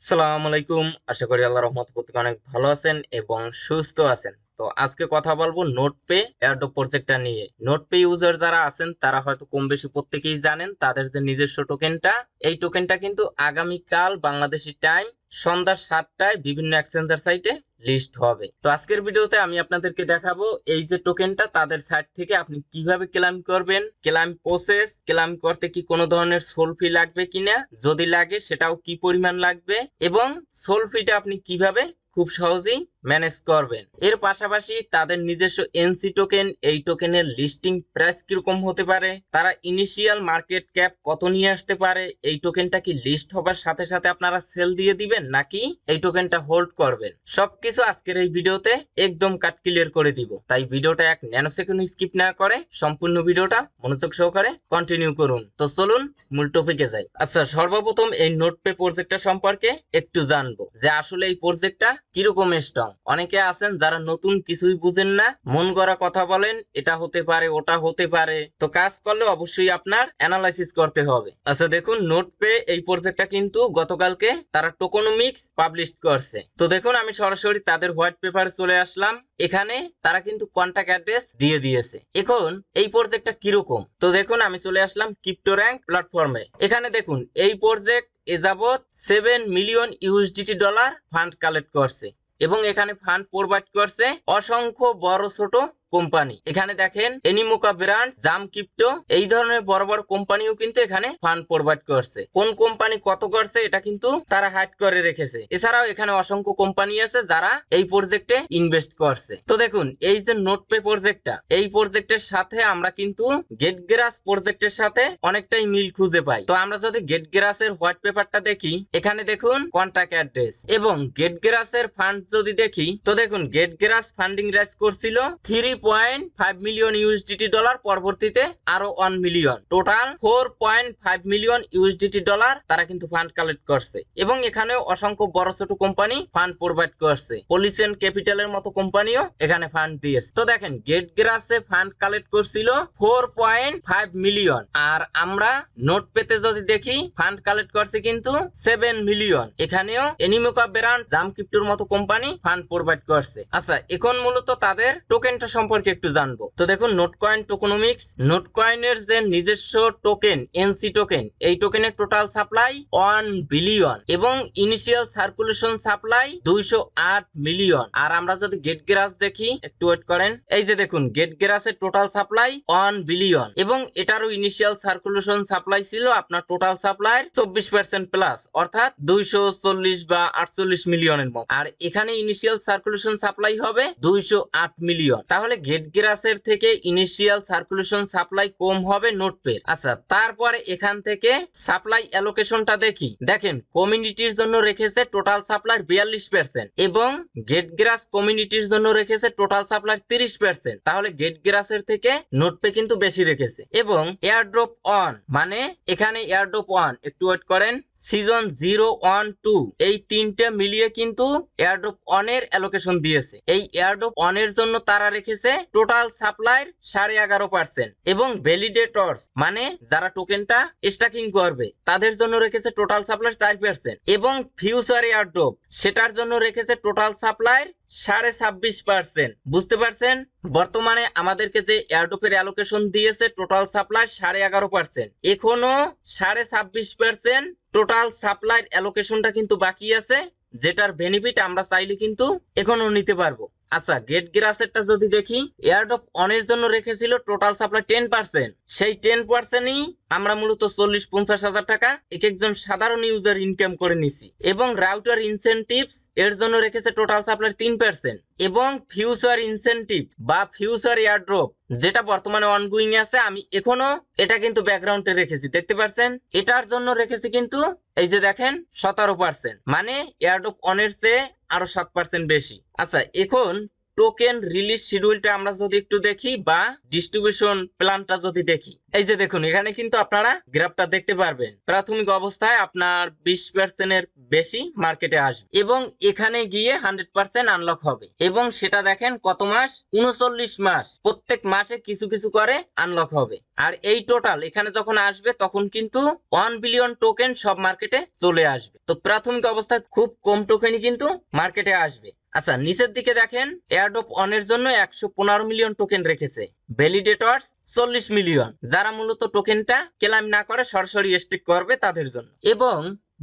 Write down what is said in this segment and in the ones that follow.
আসসালামু আলাইকুম। আশা করি আল্লাহর রহমতে প্রত্যেকে অনেক ভালো আছেন এবং সুস্থ আছেন। তো আজকে কথা বলবো নোটপে এয়ারড্রপ প্রজেক্টটা নিয়ে। নোটপে ইউজার যারা আছেন তারা হয়তো কম বেশি প্রত্যেকেই জানেন তাদের যে নিজস্ব টোকেনটা, এই টোকেনটা কিন্তু আগামীকাল বাংলাদেশি টাইম সন্ধ্যা 7টায় বিভিন্ন এক্সচেঞ্জার সাইটে লিস্ট হবে। তো আজকের ভিডিওতে আমি আপনাদেরকে দেখাবো এই যে টোকেনটা তাদের সাইট থেকে আপনি কিভাবে ক্লেম করবেন, ক্লেম প্রসেস, ক্লেম করতে কি কোনো ধরনের সোল ফি লাগবে কিনা, যদি লাগে সেটাও কি পরিমাণ লাগবে, এবং সোল ফিটা আপনি কিভাবে খুব সহজেই ম্যানেজ করবেন। এর পাশাপাশি তাদের নিজস্ব এনসি টোকেন, এই টোকেনের লিস্টিং প্রাইস কিরকম হতে পারে, তারা ইনিশিয়াল মার্কেট ক্যাপ কত নিয়ে আসতে পারে, এই টোকেনটা কি লিস্ট হবার সাথে সাথে আপনারা সেল দিয়ে দিবেন নাকি এই টোকেনটা হোল্ড করবেন, সবকিছু আজকের এই ভিডিওতে একদম কাট ক্লিয়ার করে দিব। তাই ভিডিওটা এক ন্যানো সেকেন্ড স্কিপ না করে সম্পূর্ণ ভিডিওটা মনোযোগ সহকারে কন্টিনিউ করুন। তো চলুন মূল টপিকে যাই। আচ্ছা, সর্বপ্রথম এই নোটপে প্রজেক্টটা সম্পর্কে একটু জানবো যে আসলে এই প্রজেক্টটা কিরকম স্ট্রং। অনেকে আছেন যারা নতুন কিছুই বুঝেন না, মন গড়া কথা বলেন, এটা হতে পারে ওটা হতে পারে। তো কাজ করলে অবশ্যই আপনার অ্যানালাইসিস করতে হবে। আচ্ছা দেখুন, নোটপে এই প্রজেক্টটা কিন্তু গতকালকে তারা টোকোনমিক্স পাবলিশ করছে। তো দেখুন, আমি সরাসরি তাদের হোয়াইট পেপারে চলে আসলাম। এখানে তারা কিন্তু কন্টাক্ট অ্যাড্রেস দিয়ে দিয়েছে। এখন এই প্রজেক্টটা কিরকম, তো দেখুন আমি চলে আসলাম ক্রিপ্টো র্যাঙ্ক প্ল্যাটফর্মে। এখানে দেখুন এই প্রজেক্ট এ যাবৎ 7 million USDT dollar fund collect করছে এবং এখানে ফান্ড প্রোভাইড করছে অসংখ্য বড় ছোট কোম্পানি। এখানে দেখেন এনিমোকা ব্র্যান্ড, জাম ক্রিপ্টো, এই ধরনের বড় বড় কোম্পানিও কিন্তু এখানে ফান্ড প্রোভাইড করছে। কোন কোম্পানি কত করছে এটা কিন্তু তারা হাইড করে রেখেছে। এছাড়াও এখানে অসংখ্য কোম্পানি আছে যারা এই প্রজেক্টে ইনভেস্ট করছে। তো দেখুন এই যে নোটপে প্রজেক্টটা, এই প্রজেক্টের সাথে আমরা কিন্তু গেটগ্রাস প্রজেক্টের সাথে অনেকটাই মিল খুঁজে পাই। তো আমরা যদি গেটগ্রাসের হোয়াইট পেপারটা দেখি, এখানে দেখুন কন্টাক্ট অ্যাড্রেস এবং গেটগ্রাসের ফান্ড যদি দেখি, তো দেখুন গেটগ্রাস ফান্ডিং রাইজ করছিল 3.5 মিলিয়ন ইউএসডিটি ডলার, পরবর্তীতে আরো 1 million, total 4.5 million USDT dollar তারা কিন্তু ফান্ড কালেক্ট করছে। এবং এখানেও অসংখ্য বড় ছোট কোম্পানি ফান্ড প্রোভাইড করছে। পলিসেন ক্যাপিটালের মতো কোম্পানিও এখানে ফান্ড দিয়েছে। তো দেখেন গেটগ্রাসে ফান্ড কালেক্ট করছিল 4.5 মিলিয়ন, আর আমরা নোট পেতে যদি দেখি ফান্ড কালেক্ট করছে কিন্তু 7 মিলিয়ন। এখানেও এনিমোকা ব্র্যান্ড, জাম ক্রিপ্টোর মতো কোম্পানি ফান্ড প্রোভাইড করছে। আচ্ছা, এখন মূলত তাদের টোকেনটা সম্পর্কে একটু জানবো। তো দেখুন নোটকয়েন টোকোনমিক্স, নোটকয়েনের যে নিজস্ব টোকেন এনসি টোকেন, এই টোকেনের টোটাল সাপ্লাই 1 বিলিয়ন এবং ইনিশিয়াল সার্কুলেশন সাপ্লাই 208 মিলিয়ন। আর আমরা যদি গেটগ্রাস দেখি, একটু ওয়েট করেন, এই যে দেখুন গেটগ্রাসের টোটাল সাপ্লাই 1 বিলিয়ন এবং এটারও ইনিশিয়াল সার্কুলেশন সাপ্লাই ছিল আপনার টোটাল সাপ্লাই 24% প্লাস, অর্থাৎ 240 বা 48 মিলিয়নের মতো। আর এখানে ইনিশিয়াল সার্কুলেশন সাপ্লাই হবে 208 মিলিয়ন। তাহলে গেটগ্রাসের থেকে ইনিশিয়াল সার্কুলেশন সাপ্লাই কম হবে নোটপে। আচ্ছা, তারপরে এখান থেকে সাপ্লাই অ্যালোকেশনটা দেখি, দেখেন কমিউনিটির জন্য রেখেছে টোটাল সাপ্লাই 42% এবং গেটগ্রাস কমিউনিটির জন্য রেখেছে টোটাল সাপ্লাই 30%। তাহলে গেটগ্রাসের থেকে নোটপে কিন্তু বেশি রেখেছে। এবং এয়ারড্রপ অন, মানে এখানে এয়ারড্রপ অন, একটু ওয়েট করেন, সিজন 0, 1, 2 এই তিনটে মিলিয়ে কিন্তু এয়ারড্রপ অনের অ্যালোকেশন দিয়েছে। এই এয়ারড্রপ অনের জন্য তারা রেখেছে টোটাল সাপ্লাইর 11.5% এবং ভ্যালিডেটরস, মানে যারা টোকেনটা স্ট্যাকিং করবে তাদের জন্য রেখেছে টোটাল সাপ্লাই 4% এবং ফিউচার এয়ারড্রপ সেটার জন্য রেখেছে টোটাল সাপ্লাইর 26.5%। বুঝতে পারছেন, বর্তমানে আমাদেরকে যে এয়ারড্রপের অ্যালোকেশন দিয়েছে টোটাল সাপ্লাই 11.5%, এখনো 26.5% টোটাল সাপ্লাইর অ্যালোকেশনটা কিন্তু বাকি আছে, যেটার বেনিফিট আমরা চাইলে কিন্তু এখনো নিতে পারবো। আচ্ছা, গেটগ্রাসেরটা যদি দেখি, এয়ারড্রপ অনের জন্য রেখেছিল টোটাল সাপ্লাই 10%, সেই 10%ই আমরা মূলত 40-50 হাজার টাকা এক একজন সাধারণ ইউজার ইনকাম করে নিছি। এবং রাউটার ইনসেনটিভস এর জন্য রেখেছে টোটাল সাপ্লাই 3% এবং ফিউচার ইনসেনটিভ বা ফিউচার এয়ারড্রপ যেটা বর্তমানে অনগোয়িং আছে, আমি এখনো এটা কিন্তু ব্যাকগ্রাউন্ডে রেখেছি, দেখতে পাচ্ছেন, এটার জন্য রেখেছি কিন্তু এই যে দেখেন 17%, মানে এয়ারড্রপ অনের চেয়ে আরো 7% বেশি। আচ্ছা, এখন টোকেন রিলিজ শিডিউলটা আমরা যদি একটু দেখি বা ডিস্ট্রিবিউশন প্ল্যানটা যদি দেখি, এই যে দেখুন এখানে কিন্তু আপনারা গ্রাফটা দেখতে পারবেন। প্রাথমিক অবস্থায় আপনার 20% এর বেশি মার্কেটে আসবে এবং এখানে গিয়ে 100% আনলক হবে এবং সেটা দেখেন কত মাস, 39 মাস, প্রত্যেক মাসে কিছু কিছু করে আনলক হবে। আর এই টোটাল এখানে যখন আসবে তখন কিন্তু 1 বিলিয়ন টোকেন সব মার্কেটে চলে আসবে। তো প্রাথমিক অবস্থায় খুব কম টোকেনই কিন্তু মার্কেটে আসবে। আচ্ছা, নিচের দিকে দেখেন এয়ারড্রপ অনের জন্য 115 মিলিয়ন টোকেন রেখেছে, ভ্যালিডেটরস 40 মিলিয়ন, যারা মূলত টোকেনটা ক্লেম না করে সরাসরি স্টেক করবে তাদের জন্য। এবং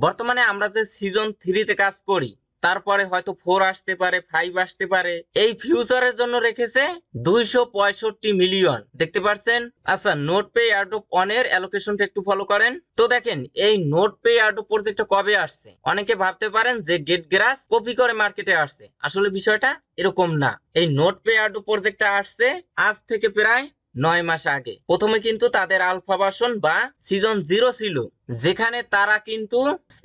বর্তমানে আমরা যে সিজন 3 তে কাজ করি, তারপরে হয়তো 4 আসতে পারে, 5 আসতে পারে, এই ফিউচারের জন্য রেখেছে 265 মিলিয়ন, দেখতে পাচ্ছেন। আচ্ছা, নোট পে এয়ারড্রপ অনের অ্যালোকেশনটা একটু ফলো করেন। তো দেখেন এই নোট পে এয়ারড্রপ প্রজেক্টটা কবে আসছে, অনেকে ভাবতে পারেন যে গেট গ্রাস কপি করে মার্কেটে আসছে, আসলে বিষয়টা এরকম না। এই নোট পে এয়ারড্রপ প্রজেক্টটা আসছে আজ থেকে প্রায় 9 মাস আগে। প্রথমে কিন্তু তাদের আলফা ভার্সন বা সিজন 0 ছিল, যেখানে তারা কিন্তু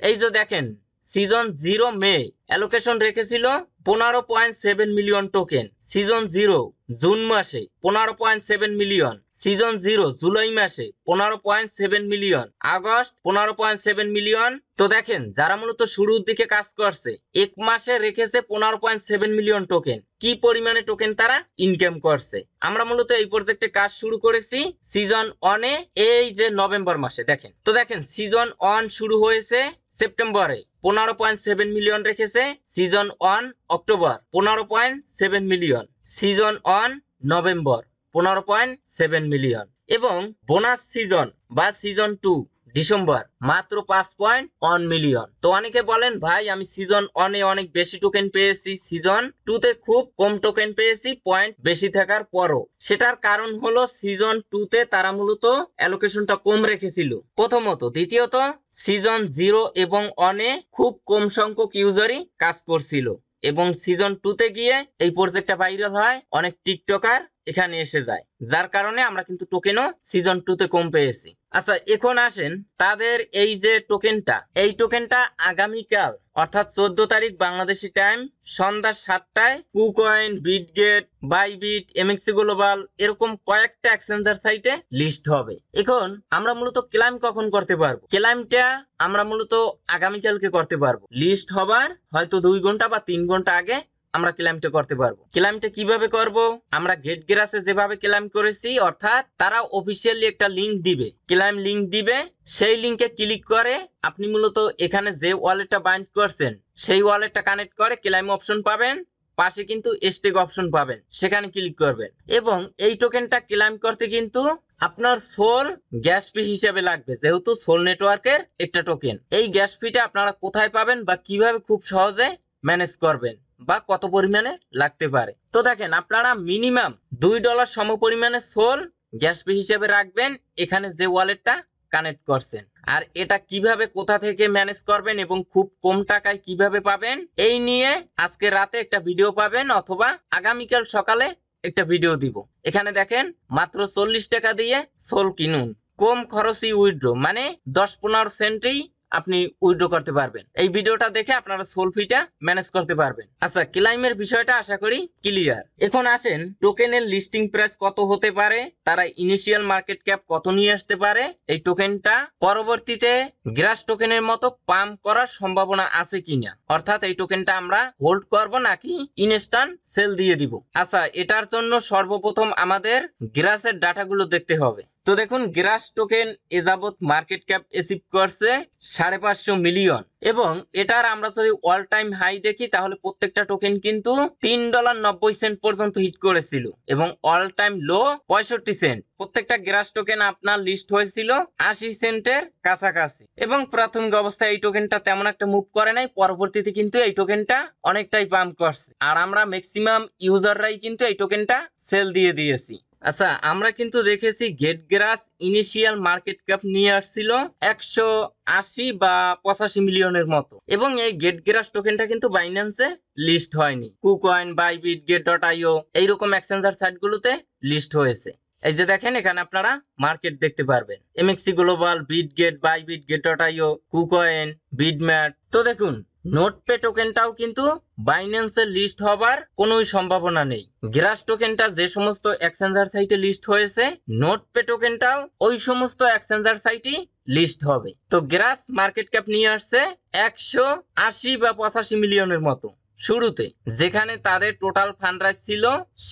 এই যে দেখেন সিজন 0 মে অ্যালোকেশন রেখেছিল 15.7 মিলিয়ন টোকেন, সিজন 0 জুন মাসে 15.7 মিলিয়ন, সিজন 0 জুলাই মাসে 15.7 মিলিয়ন, আগস্ট 15.7 মিলিয়ন। তো দেখেন যারা মূলত শুরুর দিকে কাজ করছে এক মাসে রেখেছে 15.7 মিলিয়ন টোকেন, কি পরিমাণে টোকেন তারা ইনকাম করছে। আমরা মূলত এই প্রজেক্টে কাজ শুরু করেছি সিজন 1 এ, এই যে নভেম্বর মাসে। দেখেন তো দেখেন সিজন 1 শুরু হয়েছে সেপ্টেম্বরে 15.7 মিলিয়ন রেখেছে, season 1 October 15.7 million, season 1 November 15.7 million এবং বোনাস সিজন বা সিজন 2 ডিসেম্বর মাত্র 5.1 মিলিয়ন। তো অনেকে বলেন ভাই আমি সিজন 1 এ অনেক বেশি টোকেন পেয়েছি, সিজন 2 তে খুব কম টোকেন পেয়েছি, পয়েন্ট বেশি থাকার পরও। সেটার কারণ হলো সিজন 2 তে তারা মূলত অ্যালোকেশনটা কম রেখেছিল প্রথমত, দ্বিতীয়ত সিজন 0 এবং 1 এ খুব কম সংখ্যক ইউজারই কাজ করছিল এবং সিজন 2 তে গিয়ে এই প্রজেক্টটা ভাইরাল হয়, অনেক টিকটকার এখানে এসে যায়, যার কারণে আমরা কিন্তু টোকেনও সিজন 2 তে কম পেয়েছি। আচ্ছা, এখন আসেন তাদের এই যে টোকেনটা, এই টোকেনটা আগামীকাল অর্থাৎ 14 তারিখ বাংলাদেশি টাইম সন্ধ্যা 7টায় KuCoin, Bitget, Bybit, MEXC global এরকম কয়েকটা এক্সচেঞ্জার সাইটে লিস্ট হবে। এখন আমরা মূলত ক্লেম কখন করতে পারবো, ক্লেমটা আমরা মূলত আগামীকালকে করতে পারবো। লিস্ট হবার হয়তো 2 ঘন্টা বা 3 ঘন্টা আগে আমরা ক্লেমটা করতে পারবো। ক্লেমটা কিভাবে করব, আমরা গেট গ্রাসে যেভাবে ক্লেম করেছি, অর্থাৎ তারা অফিসিয়ালি একটা লিংক দিবে, ক্লেম লিংক দিবে, সেই লিংকে ক্লিক করে আপনি মূলত এখানে যে ওয়ালেটটা বাইন্ড করছেন সেই ওয়ালেটটা কানেক্ট করে ক্লেম অপশন পাবেন, পাশে কিন্তু স্টেক অপশন পাবেন, সেখানে ক্লিক করবেন এবং এই টোকেনটা ক্লেম করতে কিন্তু আপনার সোল গ্যাস ফি হিসেবে লাগবে, যেহেতু সোল নেটওয়ার্কের একটা টোকেন। এই গ্যাস ফিটা আপনারা কোথায় পাবেন বা কিভাবে খুব সহজে ম্যানেজ করবেন বা কত পরিমাণে লাগতে পারে। তো দেখেন আপনারা মিনিমাম $2 সম পরিমাণে সোল গ্যাস ফি হিসেবে রাখবেন এখানে যে ওয়ালেটটা কানেক্ট করছেন। আর এটা কিভাবে কোথা থেকে ম্যানেজ করবেন এবং খুব কম টাকায় কিভাবে পাবেন, এই নিয়ে আজকে রাতে একটা ভিডিও পাবেন অথবা আগামীকাল সকালে একটা ভিডিও দিব। এখানে দেখেন মাত্র 40 টাকা দিয়ে সোল কিনুন, কম খরচি উইথড্র, মানে 10-15 সেন্টেই আপনি উইথড্র করতে পারবেন। এই ভিডিওটা দেখে আপনারা সোল ফিটা ম্যানেজ করতে পারবেন। আচ্ছা, ক্লেমের বিষয়টা আশা করি ক্লিয়ার। এখন আসেন টোকেনের লিস্টিং প্রাইস কত হতে পারে, তারা ইনিশিয়াল মার্কেট ক্যাপ কত নিয়ে আসতে পারে, এই টোকেনটা পরবর্তীতে গ্রাস টোকেনের মতো পাম্প করার সম্ভাবনা আছে কিনা, অর্থাৎ এই টোকেনটা আমরা হোল্ড করব নাকি ইনস্ট্যান্ট সেল দিয়ে দিব। আচ্ছা, এটার জন্য সর্বপ্রথম আমাদের গ্রাসের ডাটাগুলো দেখতে হবে। তো দেখুন গ্রাস টোকেন এ যাবত মার্কেট ক্যাপ অ্যাচিভ করছে 550 মিলিয়ন এবং এটার আমরা যদি অল টাইম হাই দেখি তাহলে প্রত্যেকটা টোকেন কিন্তু $3.90 পর্যন্ত হিট করেছিল এবং অল টাইম লো 65 সেন্ট। প্রত্যেকটা গ্রাস টোকেন আপনার লিস্ট হয়েছিল 80 সেন্টের কাছাকাছি এবং প্রাথমিক অবস্থায় এই টোকেনটা তেমন একটা মুভ করে নাই, পরবর্তীতে কিন্তু এই টোকেনটা অনেকটাই পাম্প করছে আর আমরা ম্যাক্সিমাম ইউজাররাই কিন্তু এই টোকেনটা সেল দিয়ে দিয়েছি। আচ্ছা, আমরা কিন্তু দেখেছি গেট গ্রাস ইনিশিয়াল মার্কেট ক্যাপ নিয়ে আসছিল 180 বা 85 মিলিয়নের মতো এবং এই গেট গ্রাস টোকেনটা কিন্তু বাইন্যান্সে লিস্ট হয়নি, কুকয়েন, বাইবিট, গেট.আইও এইরকম এক্সচেঞ্জার সাইটগুলোতে লিস্ট হয়েছে। এই যে দেখেন এখানে আপনারা মার্কেট দেখতে পারবেন, MEXC global, Bitget, Bybit, Gate io, KuCoin, BitMart. তো দেখুন নোটপে টোকেনটাও কিন্তু বাইন্যান্সে লিস্ট হবার কোনোই সম্ভাবনা নেই। গ্রাস টোকেনটা যে সমস্ত এক্সচেঞ্জার সাইটে লিস্ট হয়েছে, নোটপে টোকেনটাও ওই সমস্ত এক্সচেঞ্জার সাইটই লিস্ট হবে। তো গ্রাস মার্কেট ক্যাপ নিয়ে আসছে 180 বা 85 মিলিয়নের মতো শুরুতে, যেখানে তাদের টোটাল ফান্ড রাইজ ছিল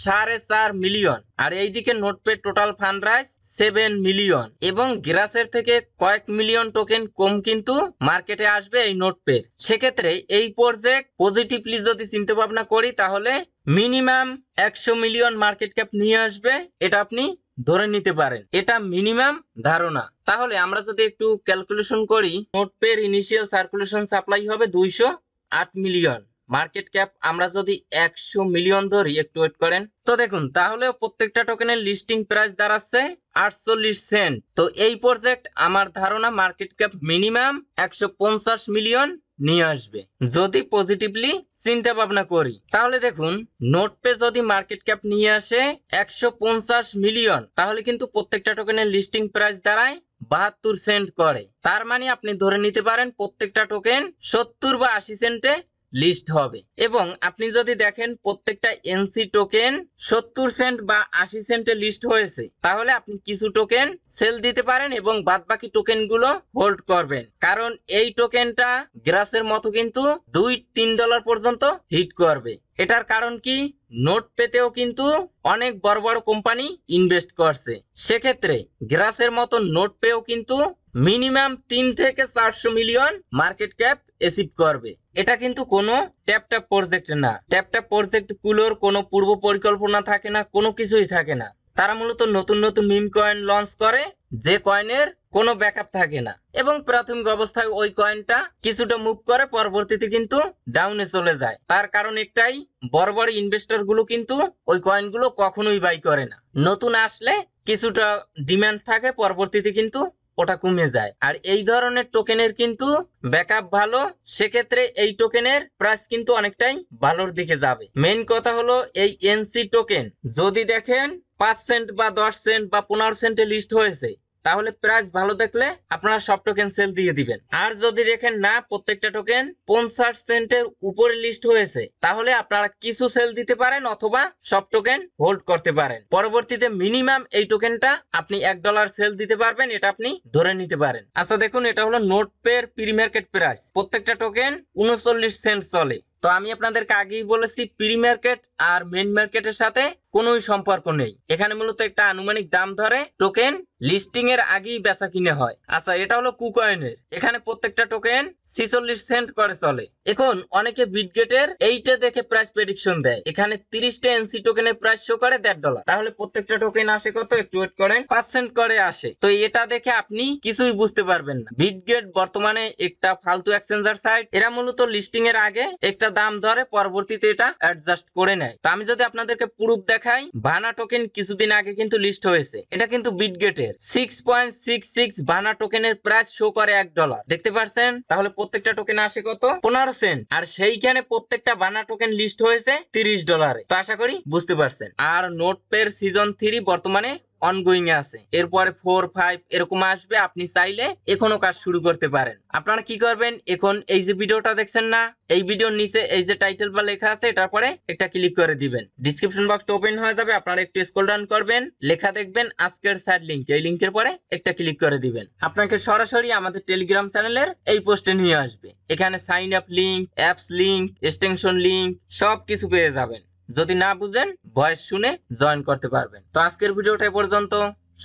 4.5 মিলিয়ন, আর এইদিকে নোটপে টোটাল ফান্ড রাইজ 7 মিলিয়ন, এবং গ্রাসের থেকে কয়েক মিলিয়ন টোকেন কম কিন্তু মার্কেটে আসবে এই নোটপে। সেক্ষেত্রে এই প্রজেক্ট পজিটিভলি যদি চিন্তা ভাবনা করি, তাহলে মিনিমাম 100 মিলিয়ন মার্কেট ক্যাপ নিয়ে আসবে, এটা আপনি ধরে নিতে পারেন। এটা মিনিমাম ধারণা। তাহলে আমরা যদি একটু ক্যালকুলেশন করি, নোটপের ইনিশিয়াল সার্কুলেশন সাপ্লাই হবে 208 মিলিয়ন, মার্কেট ক্যাপ আমরা যদি 100 মিলিয়ন ধরি, একটু ওয়েট করেন, তো দেখুন তাহলে প্রত্যেকটা টোকেনের লিস্টিং প্রাইস দাঁড়াচ্ছে 48 সেন্ট। তো এই প্রজেক্ট আমার ধারণা মার্কেট ক্যাপ মিনিমাম 150 মিলিয়ন নিয়ে আসবে যদি পজিটিভলি চিন্তা ভাবনা করি। তাহলে দেখুন নোটপে যদি মার্কেট ক্যাপ নিয়ে আসে 150 মিলিয়ন, তাহলে কিন্তু প্রত্যেকটা টোকেনের লিস্টিং প্রাইস দাঁড়ায় 72 সেন্ট করে। তার মানে আপনি ধরে নিতে পারেন প্রত্যেকটা টোকেন 70 বা 80 সেন্টে লিস্ট হবে। এবং আপনি যদি দেখেন প্রত্যেকটা এনসি টোকেন 70 সেন্ট বা 80 সেন্টে লিস্ট হয়েছে, তাহলে আপনি কিছু টোকেন সেল দিতে পারেন এবং বাদ বাকি টোকেন গুলো হোল্ড করবেন, কারণ এই টোকেনটা গ্রাসের মতো কিন্তু $2-3 পর্যন্ত হিট করবে। এটার কারণ কি, নোটপেতেও কিন্তু অনেক বড় বড় কোম্পানি ইনভেস্ট করছে, সেক্ষেত্রে গ্রাসের মতো নোটপেও কিন্তু মিনিমাম 3 থেকে 400 মিলিয়ন মার্কেট ক্যাপ অ্যাচিভ করবে। এটা কিন্তু কোনো ট্যাপ প্রজেক্ট না। ট্যাপ প্রজেক্ট গুলোর কোনো পূর্ব পরিকল্পনা থাকে না, কোনো কিছুই থাকে না। তারা মূলত নতুন নতুন মিম কয়েন লঞ্চ করে, যে কয়েনের কোনো ব্যাকআপ থাকে না, এবং প্রাথমিক অবস্থায় ওই কয়েনটা কিছুটা মুভ করে, পরবর্তীতে কিন্তু ডাউনে চলে যায়। তার কারণ একটাই, বড় বড় ইনভেস্টর গুলো কিন্তু ওই কয়েনগুলো কখনোই বাই করে না। নতুন আসলে কিছুটা ডিমান্ড থাকে, পরবর্তীতে কিন্তু ওটা কমে যায়। আর এই ধরনের টোকেনের কিন্তু ব্যাকআপ ভালো, সেক্ষেত্রে এই টোকেনের প্রাইস কিন্তু অনেকটাই ভালোর দিকে যাবে। মেইন কথা হলো এই এনসি টোকেন যদি দেখেন 5 সেন্ট বা 10 সেন্ট বা 15 সেন্টে লিস্ট হয়েছে, তাহলে প্রাইস ভালো দেখলে আপনারা সব টোকেন সেল দিয়ে দিবেন। আর যদি দেখেন না প্রত্যেকটা টোকেন 50 সেন্টের উপরে লিস্ট হয়েছে, তাহলে আপনারা কিছু সেল দিতে পারেন অথবা সব টোকেন হোল্ড করতে পারেন। পরবর্তীতে মিনিমাম এই টোকেনটা আপনি $1 সেল দিতে পারবেন, এটা আপনি ধরে নিতে পারেন। আচ্ছা দেখুন, এটা হলো নোটপের প্রি মার্কেট প্রাইস। প্রত্যেকটা টোকেন 39 সেন্ট চলে। তো আমি আপনাদেরকে আগেই বলেছি প্রি মার্কেট আর মেইন মার্কেটের সাথে কোনোই সম্পর্ক নেই। এখানে মূলত একটা আনুমানিক দাম ধরে টোকেন লিস্টিং এর আগেই বেচা কিনে হয়। আচ্ছা, এটা হলো কুকয়েনের। এখানে প্রত্যেকটা টোকেন 46 সেন্ট করে চলে। এখন অনেকে বিটগেটের এইটা দেখে প্রাইস প্রেডিকশন দেয়, এখানে 30টা এনসি টোকেনের প্রাইস শো করে $1.5, তাহলে প্রত্যেকটা টোকেন আসে কত, একটু ওয়েট করেন, 5 করে আসে। তো এটা দেখে আপনি কিছুই বুঝতে পারবেন না। বিটগেট বর্তমানে একটা ফালতু এক্সচেঞ্জার সাইট, এরা মূলত লিস্টিং এর আগে একটা দাম ধরে, পরবর্তীতে এটা অ্যাডজাস্ট করে নেয়। তো আমি যদি আপনাদেরকে প্রুফ দেখাই, ভানা টোকেন কিছুদিন আগে কিন্তু লিস্ট হয়েছে, এটা কিন্তু বিটগেটের 6.66 ভানা টোকেনের প্রাইস শো করে $1, দেখতে পাচ্ছেন? তাহলে প্রত্যেকটা টোকেন আসে কত, 15 সেন্ট, আর সেইখানে প্রত্যেকটা ভানা টোকেন লিস্ট হয়েছে $30। তো আশা করি বুঝতে পারছেন। আর নোটপের সিজন 3 বর্তমানে অনগোয়িং এ আছে, এরপরে 4, 5 এরকম আসবে। আপনি চাইলে এখনো কাজ শুরু করতে পারেন। আপনারা কি করবেন, এখন এই যে ভিডিওটা দেখছেন না, এই ভিডিওর নিচে এই যে টাইটেল বা লেখা আছে, এটার পরে একটা ক্লিক করে দিবেন, ডিসক্রিপশন বক্সটা ওপেন হয়ে যাবে। আপনারা একটু স্ক্রল ডাউন করবেন, লেখা দেখবেন আজকের সাইড লিংক, এই লিংকের পরে একটা ক্লিক করে দিবেন, আপনাকে সরাসরি আমাদের টেলিগ্রাম চ্যানেলের এই পোস্টে নিয়ে আসবে। এখানে sign up link, apps link, extension link সবকিছু পেয়ে যাবেন। যদি না বুঝেন ভয়েস শুনে জয়েন করতে পারবেন। তো আজকের ভিডিওটা পর্যন্ত,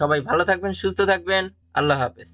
সবাই ভালো থাকবেন, সুস্থ থাকবেন, আল্লাহ হাফেজ।